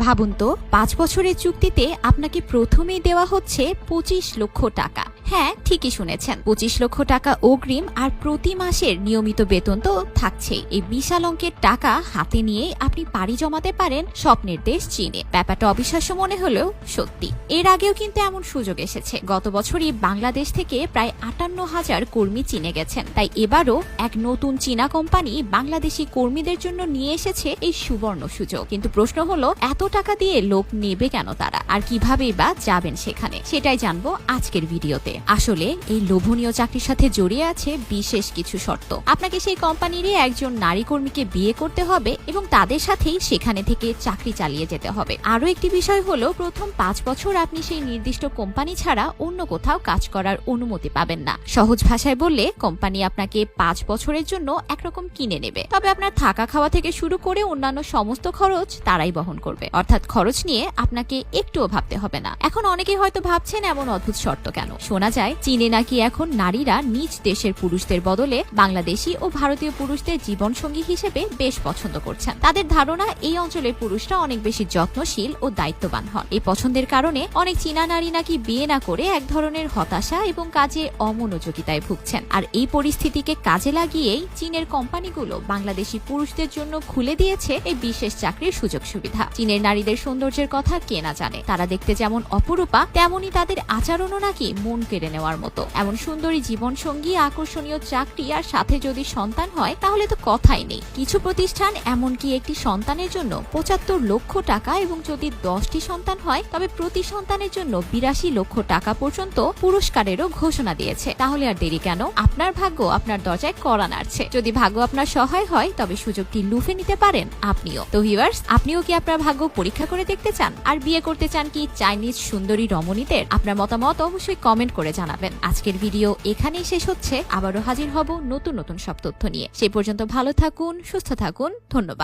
ভাবুন তো ৫ বছরের চুক্তিতে আপনাকে প্রথমেই দেওয়া হচ্ছে ২৫ লক্ষ টাকা। হ্যাঁ, ঠিকই শুনেছেন, ২৫ লক্ষ টাকা অগ্রিম আর প্রতি মাসের নিয়মিত বেতন তো থাকছেই। এই বিশাল অঙ্কের টাকা হাতে নিয়েই আপনি পাড়ি জমাতে পারেন স্বপ্নের দেশ চীনে। ব্যাপারটা অবিশ্বাস্য মনে হলেও সত্যি। এর আগেও কিন্তু এমন সুযোগ এসেছে। গত বছরই বাংলাদেশ থেকে প্রায় ৫৮,০০০ কর্মী চীনে গেছেন। তাই এবারও এক নতুন চীনা কোম্পানি বাংলাদেশি কর্মীদের জন্য নিয়ে এসেছে এই সুবর্ণ সুযোগ। কিন্তু প্রশ্ন হলো, এত টাকা দিয়ে লোক নেবে কেন তারা, আর কিভাবেই বা যাবেন সেখানে? সেটাই জানবো আজকের ভিডিওতে। আসলে এই লোভনীয় চাকরির সাথে জড়িয়ে আছে বিশেষ কিছু শর্ত। আপনাকে সেই কোম্পানিরই একজন নারী কর্মীকে বিয়ে করতে হবে এবং তাদের সাথেই সেখানে থেকে চাকরি চালিয়ে যেতে হবে। আরো একটি বিষয় হলো, প্রথম ৫ বছর আপনি সেই নির্দিষ্ট কোম্পানি ছাড়া অন্য কোথাও কাজ করার অনুমতি পাবেন না। সহজ ভাষায় বললে, কোম্পানি আপনাকে ৫ বছরের জন্য একরকম কিনে নেবে, তবে আপনার থাকা খাওয়া থেকে শুরু করে অন্যান্য সমস্ত খরচ তারাই বহন করবে। অর্থাৎ খরচ নিয়ে আপনাকে একটুও ভাবতে হবে না। এখন অনেকেই হয়তো ভাবছেন, এমন অদ্ভুত শর্ত কেন? শোনা যায় চীনে নাকি এখন নারীরা নিজ দেশের পুরুষদের বদলে বাংলাদেশি ও ভারতীয় পুরুষদের জীবনসঙ্গী হিসেবে বেশ পছন্দ করছেন। তাদের ধারণা, এই অঞ্চলের পুরুষরা অনেক বেশি যত্নশীল ও দায়িত্ববান হন। এই পছন্দের কারণে অনেক চীনা নারী নাকি বিয়ে না করে এক ধরনের হতাশা এবং কাজে অমনোযোগিতায় ভুগছেন। আর এই পরিস্থিতিকে কাজে লাগিয়েই চীনের কোম্পানিগুলো বাংলাদেশি পুরুষদের জন্য খুলে দিয়েছে এই বিশেষ চাকরির সুযোগ সুবিধা। চীনের নারীদের সৌন্দর্যের কথা কে না জানে। তারা দেখতে যেমন অপরূপা, তেমনই তাদের আচরণও নাকি মন কেড়ে নেওয়ার মতো। এমন সুন্দরী জীবনসঙ্গী, আকর্ষণীয় চাকরি, আর সাথে যদি সন্তান হয় তাহলে তো কথাই নেই। কিছু প্রতিষ্ঠান এমনকি একটি সন্তানের জন্য ৭৫ লক্ষ টাকা এবং যদি ১০টি সন্তান হয় তবে প্রতি সন্তানের জন্য ৮২ লক্ষ টাকা পর্যন্ত পুরস্কারেরও ঘোষণা দিয়েছে। তাহলে আর দেরি কেন? আপনার ভাগ্য আপনার দরজায় কড়া নাড়ছে। যদি ভাগ্য আপনার সহায় হয় তবে সুযোগটি লুফে নিতে পারেন আপনিও। তো ভিউয়ার্স, আপনিও কি আপনার ভাগ্য পরীক্ষা করে দেখতে চান আর বিয়ে করতে চান কি চাইনিজ সুন্দরী রমণীদের? আপনার মতামত অবশ্যই কমেন্ট করে জানাবেন। আজকের ভিডিও এখানেই শেষ হচ্ছে। আবারও হাজির হব নতুন নতুন সব তথ্য নিয়ে। সে পর্যন্ত ভালো থাকুন, সুস্থ থাকুন। ধন্যবাদ।